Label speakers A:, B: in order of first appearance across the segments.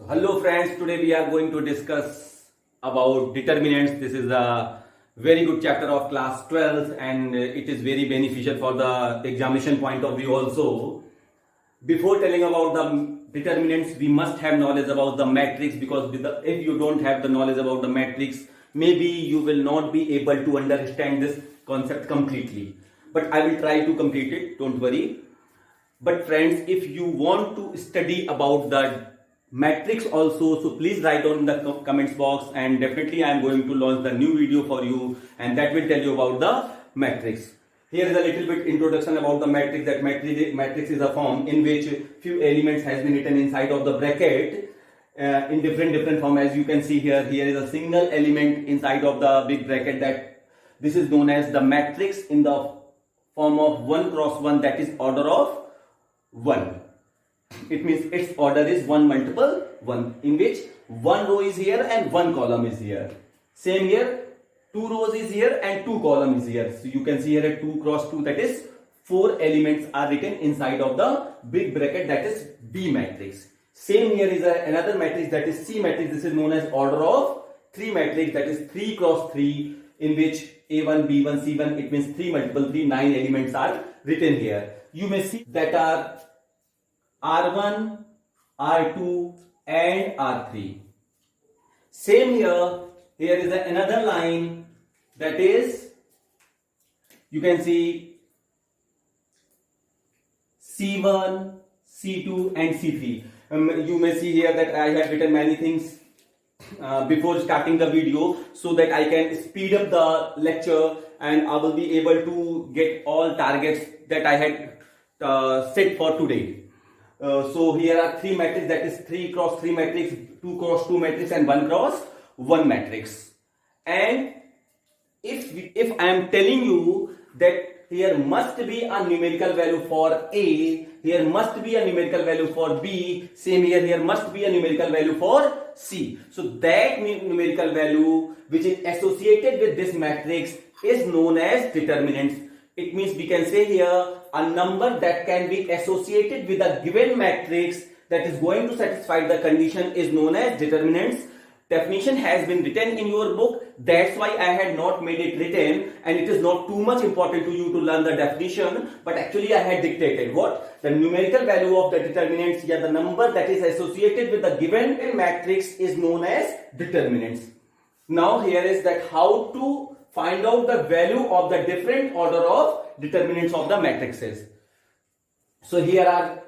A: So hello friends, today we are going to discuss about determinants. This is a very good chapter of class 12 and it is very beneficial for the examination point of view also. Before telling about the determinants, we must have knowledge about the matrix, because if you don't have the knowledge about the matrix, maybe you will not be able to understand this concept completely. But I will try to complete it, don't worry. But friends, if you want to study about the matrix also, so please write down in the comments box, and definitely I am going to launch the new video for you, and that will tell you about the matrix. Here is a little bit introduction about the matrix. That matrix is a form in which few elements has been written inside of the bracket in different form. As you can see here, here is a single element inside of the big bracket. That this is known as the matrix in the form of 1 cross 1, that is order of 1. It means its order is 1 multiple 1, in which 1 row is here and 1 column is here. Same here, 2 rows is here and 2 columns is here. So you can see here a 2 cross 2, that is 4 elements are written inside of the big bracket, that is B matrix. Same here is another matrix, that is C matrix. This is known as order of 3 matrix, that is 3 cross 3, in which A1, B1, C1, it means 3 multiple 3, 9 elements are written here. You may see that are R1, R2 and R3. Same here, here is another line, that is, you can see C1, C2 and C3. You may see here that I have written many things before starting the video, so that I can speed up the lecture and I will be able to get all targets that I had set for today. So here are 3 matrices, that is 3 cross 3 matrix, 2 cross 2 matrix and 1 cross 1 matrix. And if I am telling you that here must be a numerical value for A, here must be a numerical value for B, same here must be a numerical value for C. So that numerical value which is associated with this matrix is known as determinants. It means we can say here a number that can be associated with a given matrix that is going to satisfy the condition is known as determinants. Definition has been written in your book, that's why I had not made it written, and it is not too much important to you to learn the definition, but actually I had dictated what? The numerical value of the determinants, yeah, the number that is associated with the given matrix is known as determinants. Now here is that how to find out the value of the different order of determinants of the matrices. So here are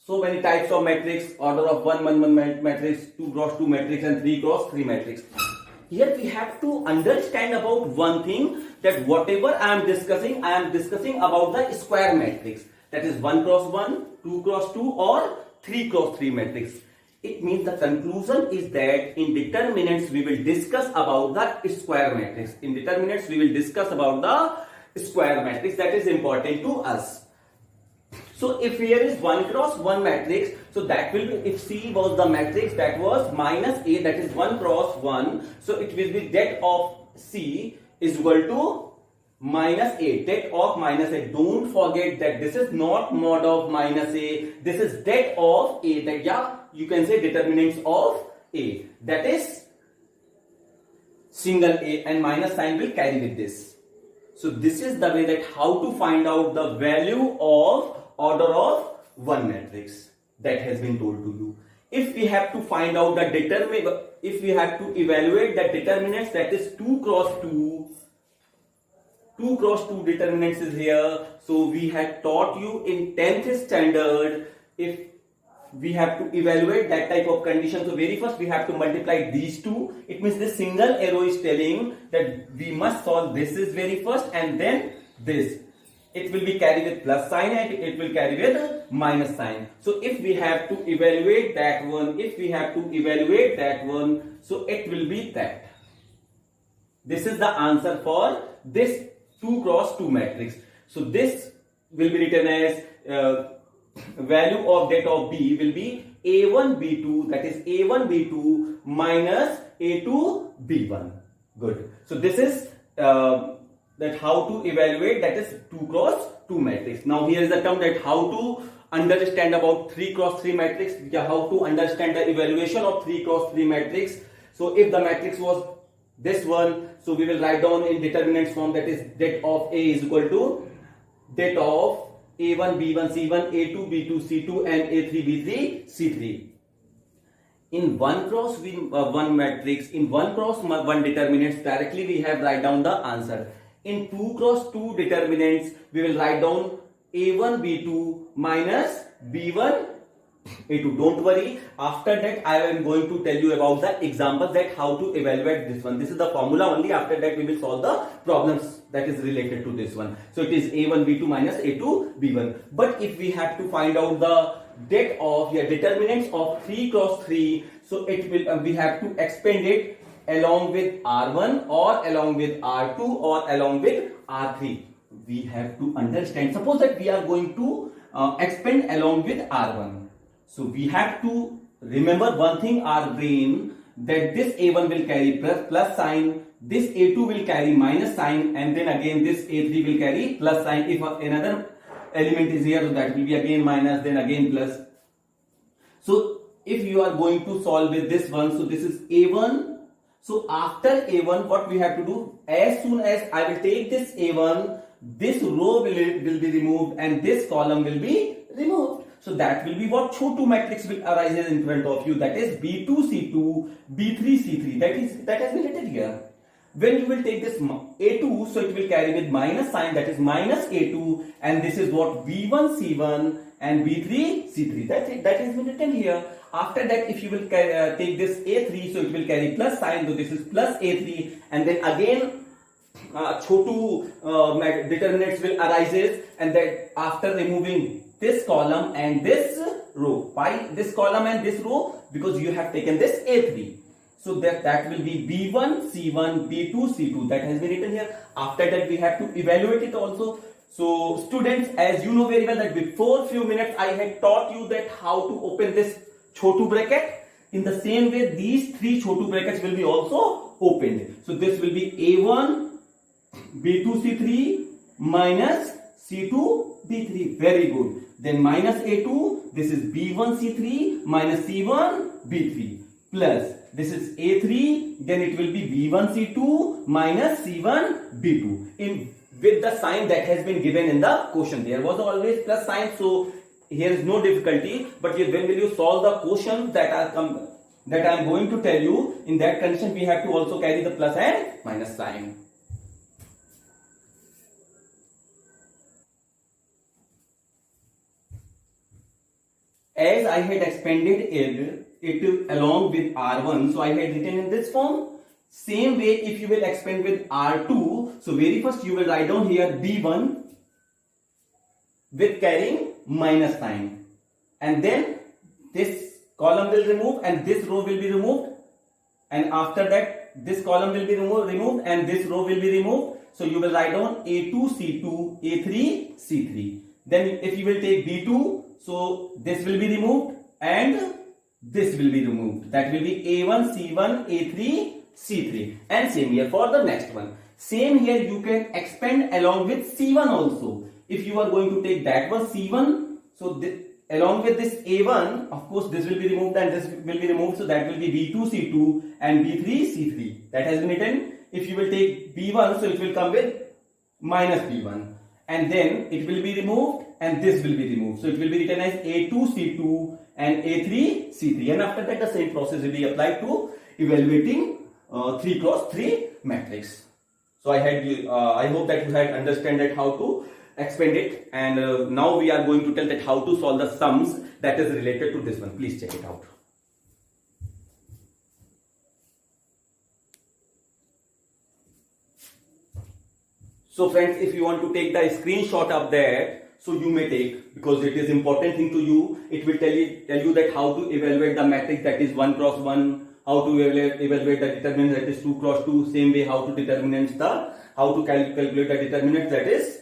A: so many types of matrix: order of 1 matrix, 2 cross 2 matrix and 3 cross 3 matrix. Here we have to understand about one thing, that whatever I am discussing about the square matrix, that is 1 cross 1, 2 cross 2 or 3 cross 3 matrix. It means the conclusion is that in determinants we will discuss about the square matrix. In determinants we will discuss about the square matrix. That is important to us. So if here is 1 cross 1 matrix, so that will be, if C was the matrix that was minus A, that is 1 cross 1, so it will be det of C is equal to minus A, det of minus A. Don't forget that this is not mod of minus A, this is det of A, that yeah, you can say determinants of A, that is single A, and minus sign will carry with this. So this is the way that how to find out the value of order of 1 matrix that has been told to you. If we have to find out the if we have to evaluate the determinants, that is 2 cross 2, 2 cross 2 determinants is here. So we had taught you in 10th standard, if we have to evaluate that type of condition, so very first we have to multiply these two. It means this single arrow is telling that we must solve this is very first, and then this. It will be carried with plus sign and it will carry with minus sign. So if we have to evaluate that one, so it will be that. This is the answer for this 2 cross 2 matrix. So this will be written as value of det of B will be A1 B2, that is A1 B2 minus A2 B1. Good. So this is that how to evaluate, that is 2 cross 2 matrix. Now here is the term that how to understand about 3 cross 3 matrix, how to understand the evaluation of 3 cross 3 matrix. So if the matrix was this one, so we will write down in determinants form, that is det of A is equal to det of A1 B1 C1 A2 B2 C2 and A3 B3 C3. In 1 cross 1 matrix, in 1 cross 1 determinants, directly we have write down the answer. In 2 cross 2 determinants, we will write down A1 B2 minus B1 A2. Don't worry, after that I am going to tell you about the examples, that how to evaluate this one. This is the formula only. After that we will solve the problems that is related to this one. So it is A1 B2 minus A2 B1. But if we have to find out the det of determinants of 3 cross 3, so it will we have to expand it along with R1 or along with R2 or along with R3. We have to understand, suppose that we are going to expand along with R1. So we have to remember one thing, our brain, that this A1 will carry plus sign, this A2 will carry minus sign, and then again this A3 will carry plus sign. If another element is here, so that will be again minus, then again plus. So if you are going to solve with this one, so this is A1. So after A1, what we have to do, as soon as I will take this A1, this row will be removed and this column will be removed. So that will be what Chotu matrix will arise in front of you, that is B2 C2 B3 C3. That has been written here. When you will take this A2, so it will carry with minus sign, that is minus A2, and this is what B1 C1 and B3 C3. That's it. That has been written here. After that, if you will take this A3, so it will carry plus sign, so this is plus A3, and then again Chotu determinants will arises, and that after removing this column and this row. Why this column and this row? Because you have taken this A3. So that will be B1 C1 B2 C2. That has been written here. After that we have to evaluate it also. So students, as you know very well that before few minutes I had taught you that how to open this Chotu bracket. In the same way, these 3 Chotu brackets will be also opened. So this will be A1 B2 C3 minus C2 B3. Very good. Then minus A2, this is B1 C3 minus C1 B3, plus this is A3, then it will be B1 C2 minus C1 B2. With the sign that has been given in the question. There was always plus sign, so here is no difficulty. But when will you solve the questions that I am going to tell you, in that condition we have to also carry the plus and minus sign. As I had expanded it along with R1, so I had written in this form. Same way, if you will expand with R2, so very first you will write down here B1 with carrying minus sign, and then this column will remove and this row will be removed, and after that this column will be removed and this row will be removed. So you will write down A2 C2 A3 C3. Then if you will take B2, so this will be removed and this will be removed. That will be A1 C1 A3 C3. And same here for the next one. Same here, you can expand along with C1 also. If you are going to take that one C1, so along with this A1, of course this will be removed and this will be removed. So that will be B2 C2 and B3 C3. That has been written. If you will take B1, so it will come with minus B1. And then it will be removed and this will be removed. So it will be written as A2 C2 and A3 C3. And after that the same process will be applied to evaluating 3 cross 3 matrix. So I hope that you had understood how to expand it, and now we are going to tell that how to solve the sums that is related to this one. Please check it out. So friends, if you want to take the screenshot of that, so you may take, because it is important thing to you. It will tell you that how to evaluate the matrix that is 1 cross 1, how to evaluate the determinant that is 2 cross 2, same way how to calculate the determinant that is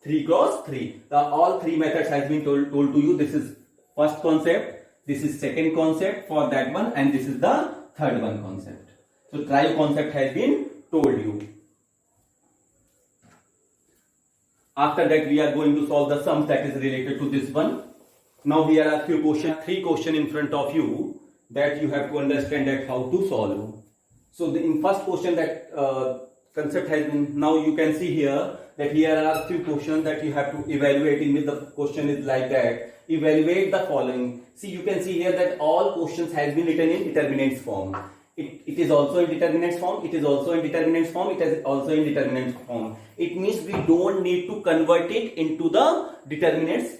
A: 3 cross 3. All 3 methods has been told to you. This is first concept, this is second concept for that one, and this is the third one concept. So trio concept has been told you. After that we are going to solve the sums that is related to this one. Now here are few questions, 3 questions in front of you that you have to understand that how to solve. So in first question that concept has been, now you can see here that here are few questions that you have to evaluate, in which the question is like that, evaluate the following. See, you can see here that all questions has been written in determinants form. It is also in determinants form, it is also in determinants form, it is also in determinants form. It means we don't need to convert it into the determinants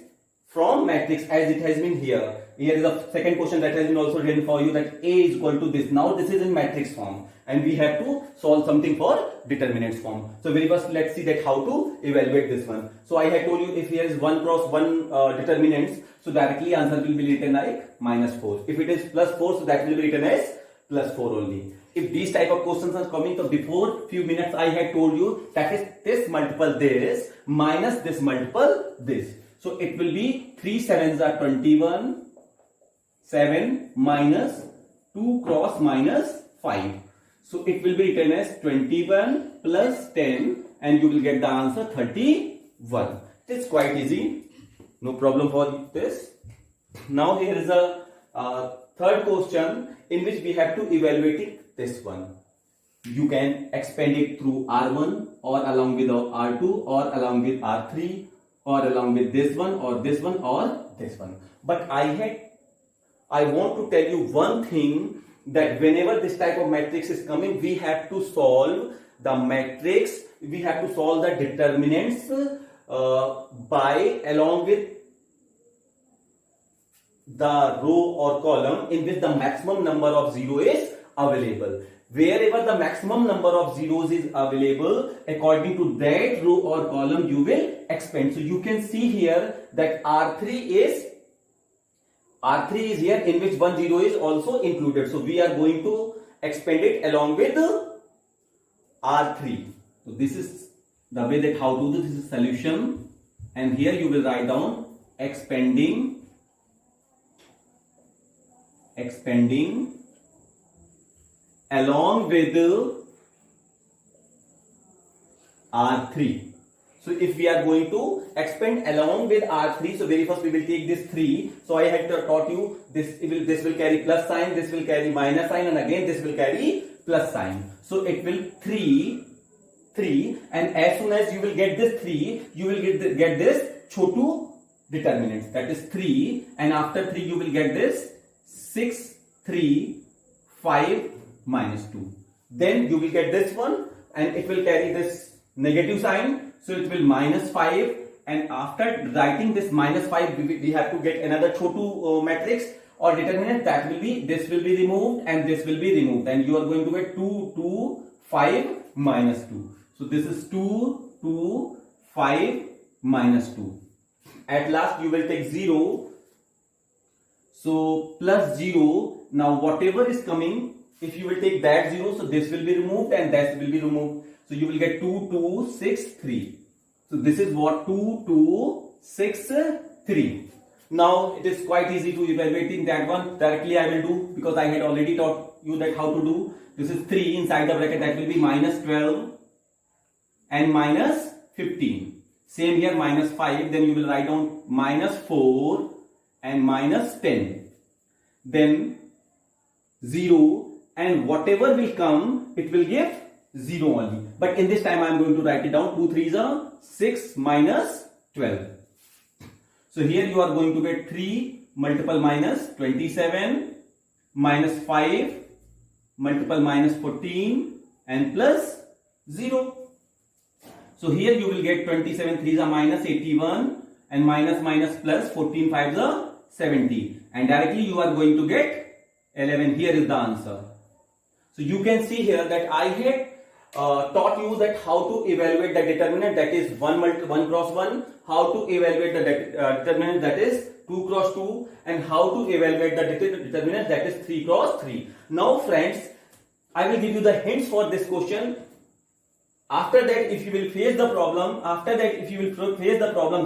A: from matrix as it has been here. Here is the second question that has been also written for you, that A is equal to this. Now this is in matrix form and we have to solve something for determinants form. So very first let's see that how to evaluate this one. So I had told you if here is 1 cross 1 determinants, so directly answer will be written like -4. If it is +4, so that will be written as +4 only. If these type of questions are coming, so before few minutes I had told you that is this multiple this minus this multiple this. So it will be 3 7s are 21, 7 minus 2 cross minus 5. So it will be written as 21 plus 10 and you will get the answer 31. It is quite easy. No problem for this. Now here is a third question in which we have to evaluate this one. You can expand it through R1 or along with R2 or along with R3 or along with this one or this one or this one. But I want to tell you one thing, that whenever this type of matrix is coming, we have to solve the matrix, we have to solve the determinants by along with the row or column in which the maximum number of zero is available. Wherever the maximum number of zeros is available, according to that row or column you will expand. So you can see here that R3 is here, in which 1 0 is also included. So we are going to expand it along with R3. So this is the way that how to do this is solution, and here you will write down expanding along with R3. So if we are going to expand along with R3, so very first we will take this 3. So I had taught you this will carry plus sign, this will carry minus sign, and again this will carry plus sign. So it will 3, and as soon as you will get this 3, you will get this chotu determinants, that is 3, and after 3 you will get this 6, 3, 5 minus 2. Then you will get this one and it will carry this negative sign, so it will -5, and after writing this -5 we have to get another chotu matrix or determinant, that will be, this will be removed and this will be removed, and you are going to get 2, 2, 5 minus 2. So this is 2, 2, 5 minus 2. At last you will take 0. So plus 0. Now whatever is coming, if you will take that 0, so this will be removed and that will be removed. So you will get 2, 2, 6, 3. So this is what 2, 2, 6, 3. Now it is quite easy to evaluating that one. Directly I will do, because I had already taught you that how to do. This is 3 inside the bracket, that will be -12 and -15. Same here, -5. Then you will write down -4 and -10. Then 0, and whatever will come, it will give 0 only. But in this time I am going to write it down. 2 3s are 6 minus 12. So here you are going to get 3 multiple minus 27 minus 5 multiple minus 14 and plus 0. So here you will get 27 3s are minus 81 and minus plus 14 5s are 70, and directly you are going to get 11. Here is the answer. So you can see here that I had taught you that how to evaluate the determinant, that is 1 cross 1, how to evaluate the determinant, that is 2 cross 2, and how to evaluate the determinant, that is 3 cross 3. Now friends, I will give you the hints for this question. After that, if you will face the problem,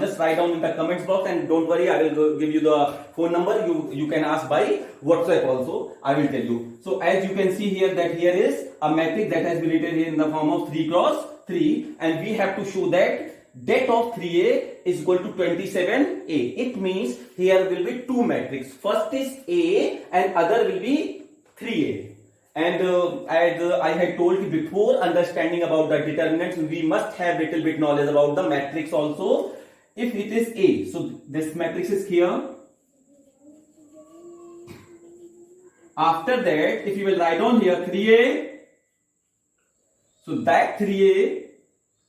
A: just write down in the comments box, and don't worry, I will give you the phone number. You can ask by WhatsApp also. I will tell you. So as you can see here, that here is a matrix that has been written here in the form of 3 cross 3, and we have to show that det of 3a is equal to 27a. It means here will be two matrices. First is A and other will be 3a. And as I had told you before, understanding about the determinants, we must have little bit knowledge about the matrix also. If it is A, so this matrix is here. After that, if you will write down here 3a, so that 3a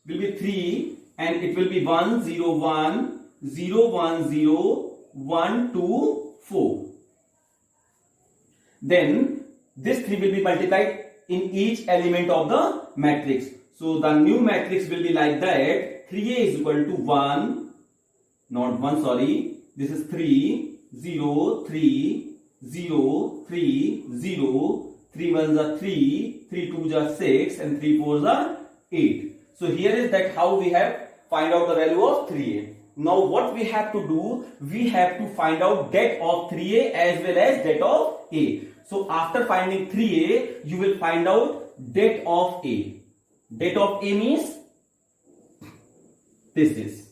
A: will be 3 and it will be 1 0 1 0 1 0 1 2 4. Then this 3 will be multiplied in each element of the matrix. So the new matrix will be like that. 3a is equal to 1, not 1, sorry. This is 3 0 3 0 3 0. 3 1s are 3, 3 2s are 6 and 3 4s are 8. So here is that how we have find out the value of 3a. Now what we have to do, we have to find out det of 3a as well as det of a. So after finding 3a, you will find out det of a. Det of a means this is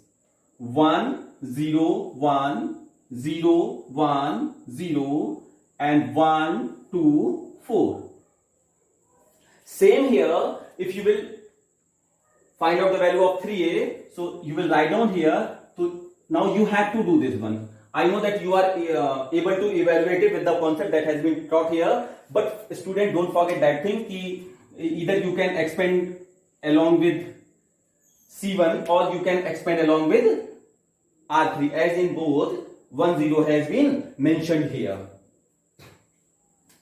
A: 1 0 1 0 1 0 and 1 2 4. Same here, if you will find out the value of 3a, so you will write down here. So now you have to do this one. I know that you are able to evaluate it with the concept that has been taught here, but student, don't forget that thing ki either you can expand along with C1 or you can expand along with R3, as in both 1 0 has been mentioned here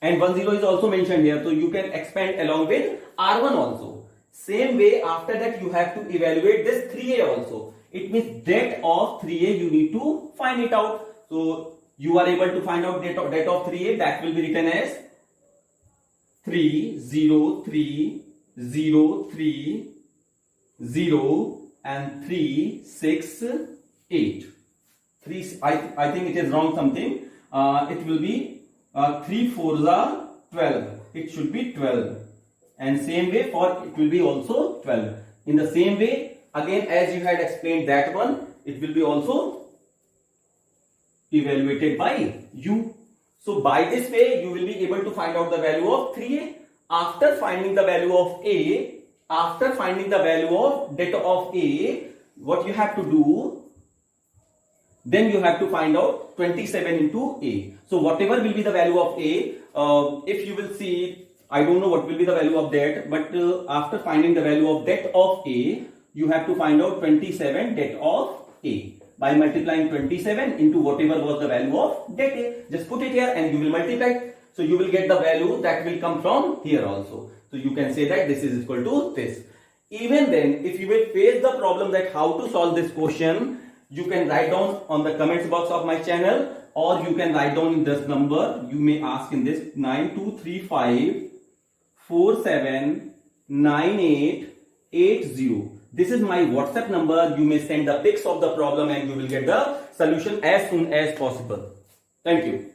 A: and 1 0 is also mentioned here, so you can expand along with R1 also. Same way, after that you have to evaluate this 3a also. It means det of 3a you need to find it out. So you are able to find out det of 3a, that will be written as 3 0 3 0 3 0 and 3 6 8. 3 I think it is wrong something. It will be 3 4s are 12. It should be 12. And same way for it will be also 12. In the same way, again as you had explained that one, it will be also evaluated by you. So by this way you will be able to find out the value of 3a. After finding the value of a, after finding the value of det of a, what you have to do, then you have to find out 27 into a. So whatever will be the value of a, if you will see, I don't know what will be the value of that, but after finding the value of det of a, you have to find out 27 det of a by multiplying 27 into whatever was the value of det a. Just put it here and you will multiply. So you will get the value that will come from here also. So you can say that this is equal to this. Even then, if you will face the problem that how to solve this question, you can write down on the comments box of my channel, or you can write down in this number. You may ask in this 9235 47 9880. This is my WhatsApp number. You may send the pics of the problem and you will get the solution as soon as possible. Thank you.